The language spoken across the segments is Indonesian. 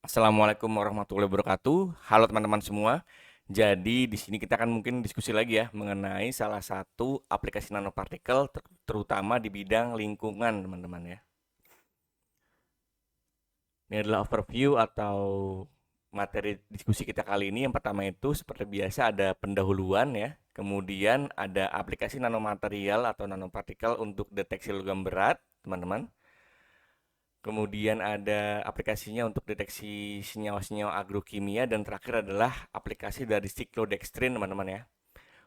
Assalamualaikum warahmatullahi wabarakatuh. Halo teman-teman semua. Jadi di sini kita akan mungkin diskusi lagi ya mengenai salah satu aplikasi nanopartikel terutama di bidang lingkungan, teman-teman ya. Ini adalah overview atau materi diskusi kita kali ini. Yang pertama itu seperti biasa ada pendahuluan ya. Kemudian ada aplikasi nanomaterial atau nanopartikel untuk deteksi logam berat, teman-teman. Kemudian ada aplikasinya untuk deteksi senyawa-senyawa agrokimia dan terakhir adalah aplikasi dari siklodextrin teman-teman ya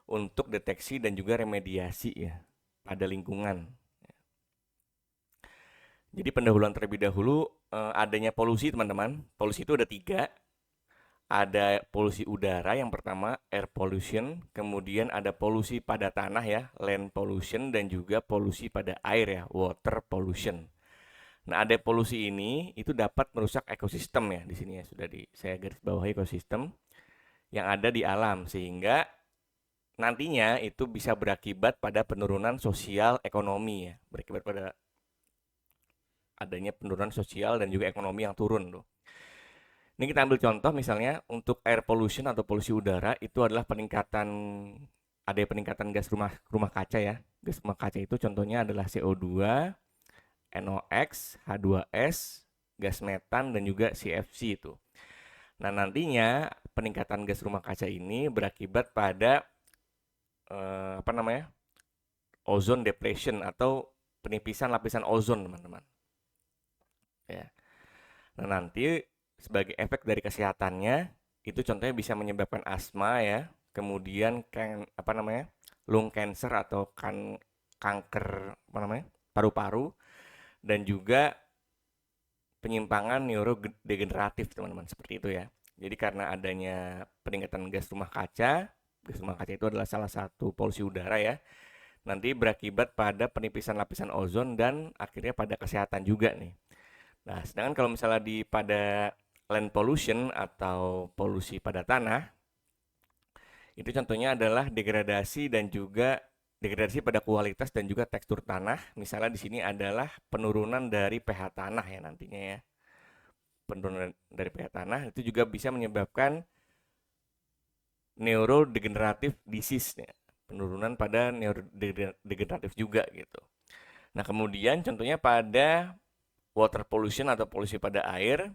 untuk deteksi dan juga remediasi ya pada lingkungan. Jadi pendahuluan terlebih dahulu adanya polusi teman-teman. Polusi itu ada tiga. Ada polusi udara yang pertama air pollution, kemudian ada polusi pada tanah ya land pollution dan juga polusi pada air ya water pollution. Nah, ada polusi ini itu dapat merusak ekosistem ya di sini ya sudah saya garis bawahi ekosistem yang ada di alam sehingga nantinya itu bisa berakibat pada penurunan sosial ekonomi ya, berakibat pada adanya penurunan sosial dan juga ekonomi yang turun tuh. Ini kita ambil contoh misalnya untuk air pollution atau polusi udara itu adalah peningkatan gas rumah kaca ya. Gas rumah kaca itu contohnya adalah CO2, NOx, H2S, gas metan dan juga CFC itu. Nah, nantinya peningkatan gas rumah kaca ini berakibat pada apa namanya? Ozone depletion atau penipisan lapisan ozon, teman-teman. Ya. Nah, nanti sebagai efek dari kesehatannya itu contohnya bisa menyebabkan asma ya, kemudian apa namanya? Lung cancer atau kanker apa namanya? Paru-paru dan juga penyimpangan neurodegeneratif teman-teman seperti itu ya. Jadi karena adanya peningkatan gas rumah kaca itu adalah salah satu polusi udara ya. Nanti berakibat pada penipisan lapisan ozon dan akhirnya pada kesehatan juga nih. Nah, sedangkan kalau misalnya pada land pollution atau polusi pada tanah, itu contohnya adalah degradasi pada kualitas dan juga tekstur tanah. Misalnya di sini adalah penurunan dari pH tanah ya nantinya ya. Penurunan dari pH tanah itu juga bisa menyebabkan neurodegenerative disease ya. Penurunan pada neurodegeneratif juga gitu. Nah, kemudian contohnya pada water pollution atau polusi pada air,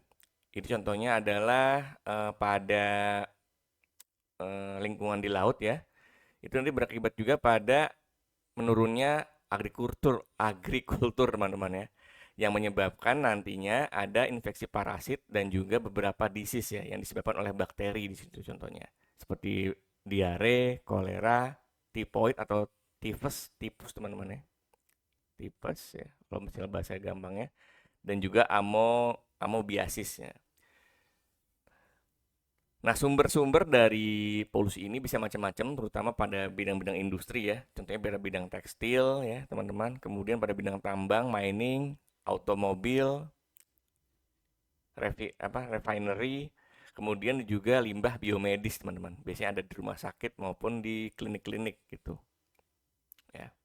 itu contohnya adalah pada lingkungan di laut ya. Itu nanti berakibat juga pada menurunnya agrikultur teman-teman ya, yang menyebabkan nantinya ada infeksi parasit dan juga beberapa disease ya yang disebabkan oleh bakteri di situ contohnya seperti diare, kolera, tifoid atau tipes teman-teman ya, tipes ya kalau misalnya bahasa gampangnya, dan juga amobiasis ya. Nah, sumber-sumber dari polusi ini bisa macam-macam, terutama pada bidang-bidang industri ya. Contohnya pada bidang tekstil ya, teman-teman. Kemudian pada bidang tambang, mining, automobil, refinery, kemudian juga limbah biomedis, teman-teman. Biasanya ada di rumah sakit maupun di klinik-klinik gitu. Ya.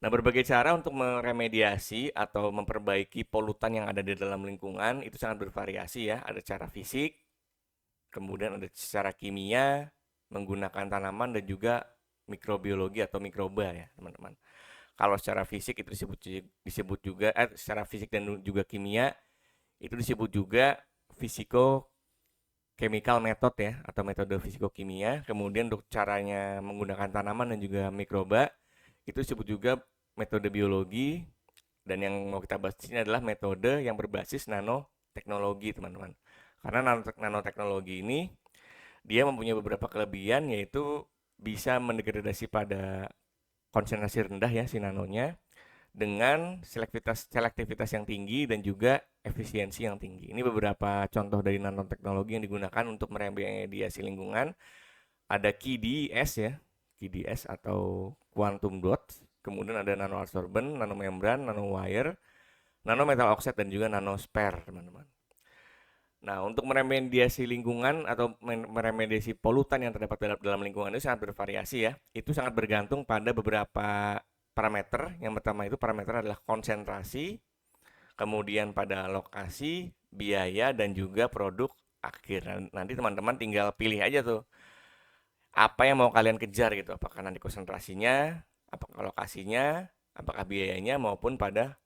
Nah, berbagai cara untuk meremediasi atau memperbaiki polutan yang ada di dalam lingkungan itu sangat bervariasi ya. Ada cara fisik, kemudian ada secara kimia menggunakan tanaman dan juga mikrobiologi atau mikroba ya teman-teman. Kalau secara fisik itu disebut juga secara fisik dan juga kimia itu disebut juga fisiko chemical method ya atau metode fisikokimia. Kemudian untuk caranya menggunakan tanaman dan juga mikroba itu disebut juga metode biologi, dan yang mau kita bahas di sini adalah metode yang berbasis nanoteknologi teman-teman. Karena nanoteknologi ini dia mempunyai beberapa kelebihan yaitu bisa mendegradasi pada konsentrasi rendah ya si nanonya dengan selektivitas yang tinggi dan juga efisiensi yang tinggi. Ini beberapa contoh dari nanoteknologi yang digunakan untuk meremediasi lingkungan. Ada QDS ya, QDS atau quantum dot. Kemudian ada nanoabsorben, nanomembran, nanowire, nanometal oxide dan juga nanosphere, teman-teman. Nah, untuk meremediasi lingkungan atau meremediasi polutan yang terdapat dalam lingkungan itu sangat bervariasi ya. Itu sangat bergantung pada beberapa parameter. Yang pertama itu parameter adalah konsentrasi, kemudian pada lokasi, biaya, dan juga produk akhir. Nanti teman-teman tinggal pilih aja tuh, apa yang mau kalian kejar gitu. Apakah nanti konsentrasinya, apakah lokasinya, apakah biayanya, maupun pada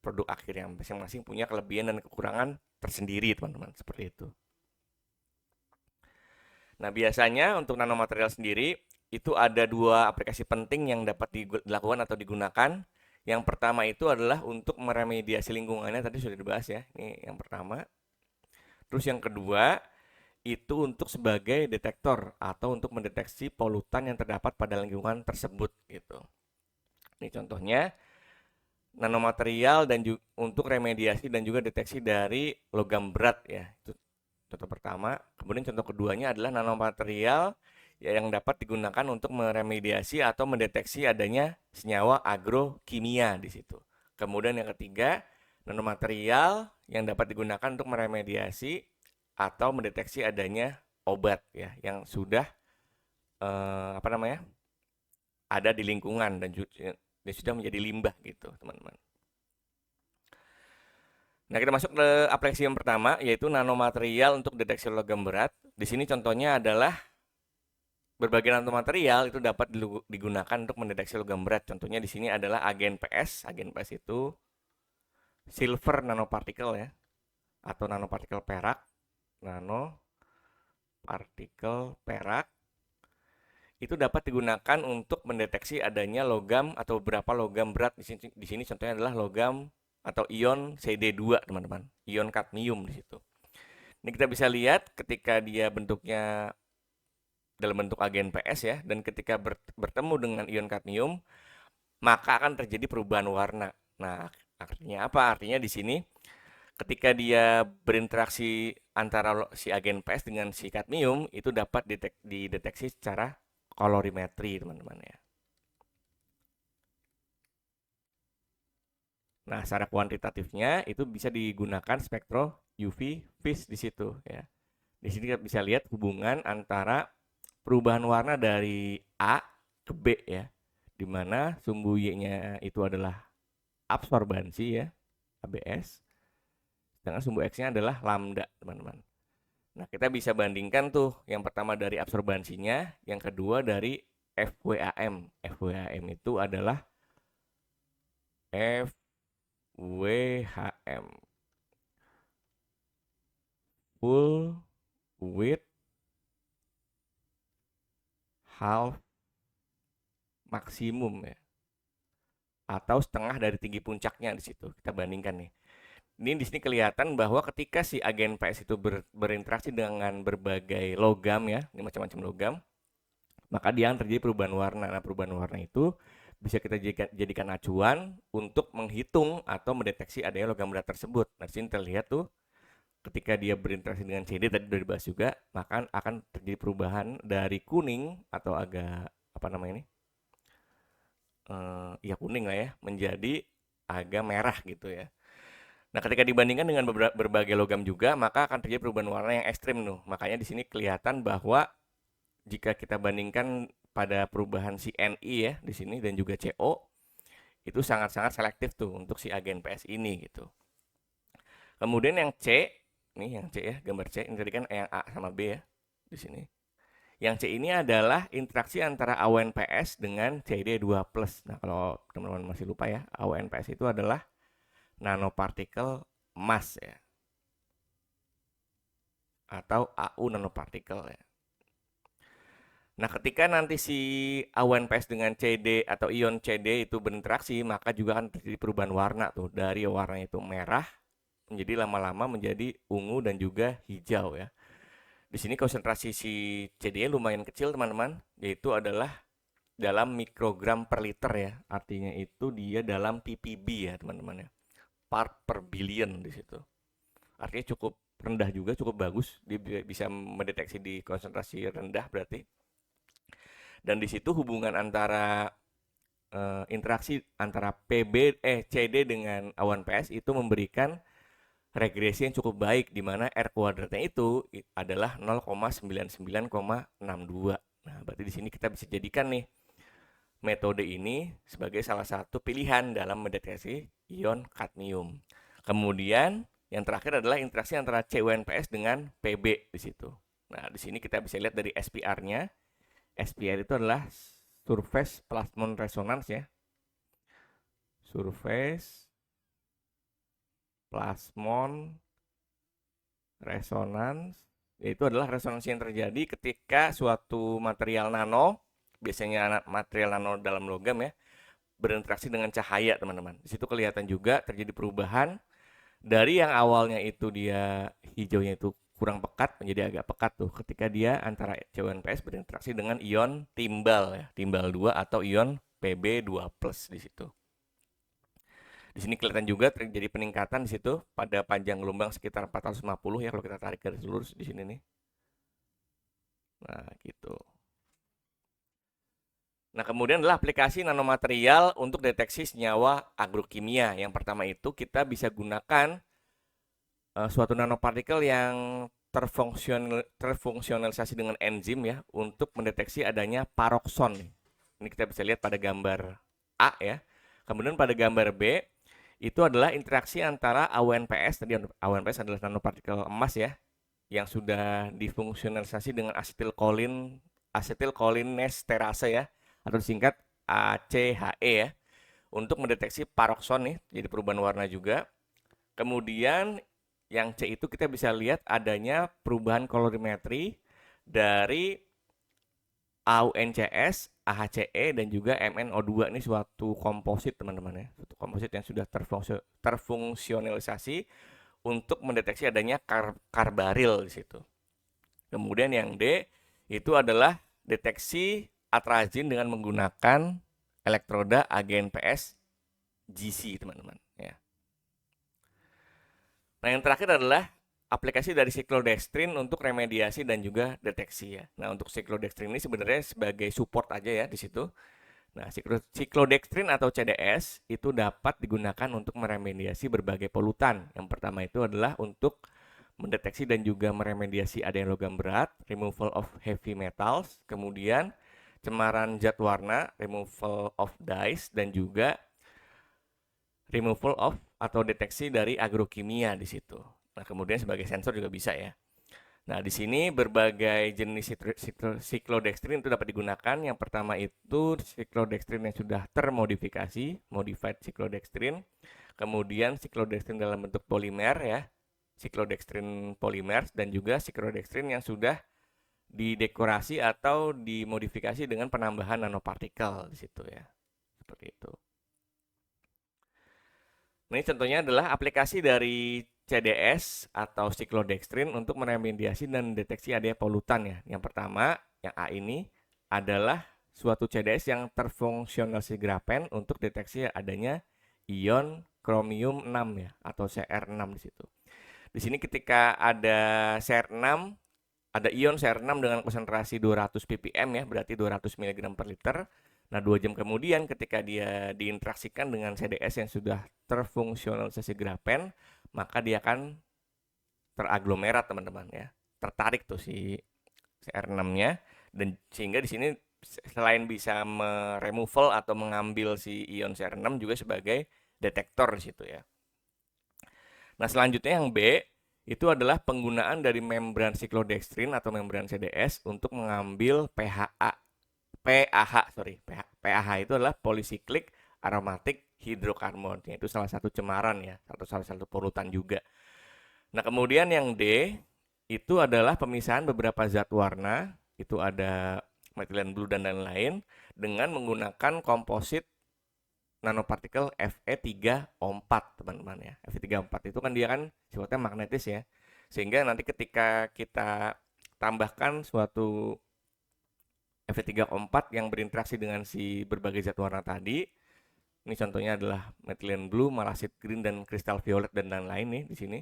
produk akhir yang masing-masing punya kelebihan dan kekurangan tersendiri, teman-teman. Seperti itu. Nah, biasanya untuk nanomaterial sendiri, itu ada dua aplikasi penting yang dapat dilakukan atau digunakan. Yang pertama itu adalah untuk meremediasi lingkungannya, tadi sudah dibahas ya. Ini yang pertama. Terus yang kedua, itu untuk sebagai detektor atau untuk mendeteksi polutan yang terdapat pada lingkungan tersebut gitu. Ini contohnya nanomaterial dan untuk remediasi dan juga deteksi dari logam berat ya. Itu contoh pertama. Kemudian contoh keduanya adalah nanomaterial yang dapat digunakan untuk meremediasi atau mendeteksi adanya senyawa agrokimia di situ. Kemudian yang ketiga, nanomaterial yang dapat digunakan untuk meremediasi atau mendeteksi adanya obat ya yang sudah ada di lingkungan dan sudah menjadi limbah gitu, teman-teman. Nah, kita masuk ke aplikasi yang pertama, yaitu nanomaterial untuk deteksi logam berat. Di sini contohnya adalah berbagai nanomaterial itu dapat digunakan untuk mendeteksi logam berat. Contohnya di sini adalah agen PS. Agen PS itu silver nanopartikel ya, atau nanopartikel perak. Nanopartikel perak itu dapat digunakan untuk mendeteksi adanya logam atau beberapa logam berat. Di sini contohnya adalah logam atau ion CD2, teman-teman. Ion kadmium di situ. Ini kita bisa lihat ketika dia bentuknya dalam bentuk agen PS ya, dan ketika bertemu dengan ion kadmium, maka akan terjadi perubahan warna. Nah, artinya apa? Artinya di sini ketika dia berinteraksi antara si agen PS dengan si kadmium, itu dapat dideteksi secara kolorimetri, teman-teman ya. Nah, secara kuantitatifnya itu bisa digunakan spektro UV vis di situ ya. Di sini kita bisa lihat hubungan antara perubahan warna dari A ke B ya, di mana sumbu Y-nya itu adalah absorbansi ya, ABS, sedangkan sumbu X-nya adalah lambda, teman-teman. Nah, kita bisa bandingkan tuh, yang pertama dari absorbansinya, yang kedua dari FWAM. FWAM itu adalah FWHM, full width half maksimum ya, atau setengah dari tinggi puncaknya di situ. Kita bandingkan nih. Ini di sini kelihatan bahwa ketika si agen PS itu berinteraksi dengan berbagai logam ya, ini macam-macam logam, maka dia akan terjadi perubahan warna. Nah, perubahan warna itu bisa kita jadikan acuan untuk menghitung atau mendeteksi adanya logam berat tersebut. Nah, di sini terlihat tuh ketika dia berinteraksi dengan CD tadi sudah dibahas juga, maka akan terjadi perubahan dari kuning atau agak ya kuning lah ya, menjadi agak merah gitu ya. Nah, ketika dibandingkan dengan berbagai logam juga, maka akan terjadi perubahan warna yang ekstrim tuh. Makanya di sini kelihatan bahwa jika kita bandingkan pada perubahan si Ni ya di sini dan juga CO, itu sangat-sangat selektif tuh untuk si agen PS ini gitu. Kemudian yang C, nih yang C ya, gambar C, ini tadi kan yang A sama B ya di sini. Yang C ini adalah interaksi antara awan PS dengan CD2+. Nah, kalau teman-teman masih lupa ya, awan PS itu adalah nanopartikel emas ya, atau AU nanopartikel ya. Nah, ketika nanti si awan PS dengan CD atau ion CD itu berinteraksi, maka juga akan terjadi perubahan warna tuh, dari warna itu merah menjadi lama-lama menjadi ungu dan juga hijau ya. Di sini konsentrasi si CD-nya lumayan kecil, teman-teman, yaitu adalah dalam mikrogram per liter ya. Artinya itu dia dalam ppb ya, teman-teman ya. Part per billion di situ. Artinya cukup rendah juga, cukup bagus. Dia bisa mendeteksi di konsentrasi rendah berarti. Dan di situ hubungan antara interaksi antara CD dengan awan PS itu memberikan regresi yang cukup baik, di mana R kuadratnya itu adalah 0,99,62. Nah, berarti di sini kita bisa jadikan nih metode ini sebagai salah satu pilihan dalam mendeteksi ion kadmium. Kemudian yang terakhir adalah interaksi antara CUNPS dengan PB di situ. Nah, di sini kita bisa lihat dari SPR-nya. SPR itu adalah Surface Plasmon Resonance ya. Surface Plasmon Resonance, yaitu adalah resonansi yang terjadi ketika suatu material nano, biasanya material nano dalam logam ya, berinteraksi dengan cahaya, teman-teman. Di situ kelihatan juga terjadi perubahan dari yang awalnya itu dia hijaunya itu kurang pekat menjadi agak pekat tuh ketika dia antara CuNPS berinteraksi dengan ion timbal ya, timbal 2 atau ion Pb2+ di situ. Di sini kelihatan juga terjadi peningkatan di situ pada panjang gelombang sekitar 450 ya kalau kita tarik garis lurus di sini nih. Nah, gitu. Nah, kemudian adalah aplikasi nanomaterial untuk deteksi senyawa agrokimia. Yang pertama itu kita bisa gunakan suatu nanopartikel yang terfungsionalisasi dengan enzim ya untuk mendeteksi adanya parokson. Ini kita bisa lihat pada gambar A ya. Kemudian pada gambar B itu adalah interaksi antara AUNPS, tadi AUNPS adalah nanopartikel emas ya, yang sudah difungsionalisasi dengan asetilcholinesterase ya, atau disingkat ACHE ya, untuk mendeteksi parokson nih, jadi perubahan warna juga. Kemudian yang C itu kita bisa lihat adanya perubahan kolorimetri dari AUNCS, AHCE, dan juga MnO2. Ini suatu komposit teman-teman ya, suatu komposit yang sudah terfungsionalisasi untuk mendeteksi adanya karbaril di situ. Kemudian yang D itu adalah deteksi atrazin dengan menggunakan elektroda AGNPS GC teman-teman ya. Nah, yang terakhir adalah aplikasi dari siklodextrin untuk remediasi dan juga deteksi ya. Nah, untuk siklodextrin ini sebenarnya sebagai support aja ya di situ. Nah, siklodextrin atau CDS itu dapat digunakan untuk meremediasi berbagai polutan. Yang pertama itu adalah untuk mendeteksi dan juga meremediasi adanya logam berat, removal of heavy metals, kemudian cemaran zat warna, removal of dyes, dan juga removal of atau deteksi dari agrokimia di situ. Nah, kemudian sebagai sensor juga bisa ya. Nah, di sini berbagai jenis siklodextrin itu dapat digunakan. Yang pertama itu siklodextrin yang sudah termodifikasi, modified siklodextrin. Kemudian siklodextrin dalam bentuk polimer ya, siklodextrin polimer, dan juga siklodextrin yang sudah didekorasi atau dimodifikasi dengan penambahan nanopartikel di situ ya. Seperti itu. Nah, ini contohnya adalah aplikasi dari CDS atau siklodextrin untuk meremediasi dan deteksi adanya polutan ya. Yang pertama, yang A ini adalah suatu CDS yang terfungsionalisasi grafen untuk deteksi adanya ion kromium 6 ya atau Cr6 di situ. Di sini ketika ada Cr6, ada ion Cr6 dengan konsentrasi 200 ppm ya, berarti 200 mg per liter. Nah, 2 jam kemudian ketika dia diinteraksikan dengan CDS yang sudah terfungsionalisasi grafen, maka dia akan teraglomerat teman-teman ya. Tertarik tuh si Cr6-nya, dan sehingga di sini selain bisa meremoval atau mengambil si ion Cr6 juga sebagai detektor di situ ya. Nah, selanjutnya yang B itu adalah penggunaan dari membran siklodextrin atau membran CDS untuk mengambil PAH itu adalah polycyclic aromatic hydrocarbon. Itu salah satu cemaran ya, atau salah satu polutan juga. Nah, kemudian yang D itu adalah pemisahan beberapa zat warna, itu ada methylene blue dan lain-lain dengan menggunakan komposit nanopartikel Fe3O4 teman-teman ya. Fe3O4 itu kan dia kan sifatnya magnetis ya. Sehingga nanti ketika kita tambahkan suatu Fe3O4 yang berinteraksi dengan si berbagai zat warna tadi, ini contohnya adalah methylene blue, malasid green, dan kristal violet dan lain-lain nih di sini.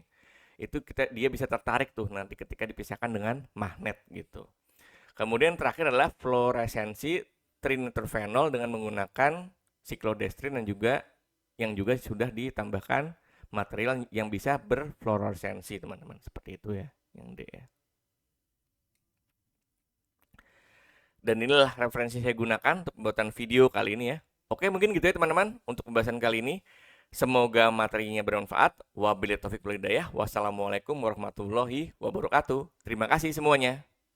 Itu dia bisa tertarik tuh nanti ketika dipisahkan dengan magnet gitu. Kemudian terakhir adalah fluoresensi trinitrophenol dengan menggunakan siklodextrin dan juga yang juga sudah ditambahkan material yang bisa berfluoresensi teman-teman. Seperti itu ya, yang D ya. Dan inilah referensi saya gunakan untuk pembuatan video kali ini ya. Oke, mungkin gitu ya teman-teman untuk pembahasan kali ini. Semoga materinya bermanfaat. Wabillahi taufiq wal hidayah. Wassalamualaikum warahmatullahi wabarakatuh. Terima kasih semuanya.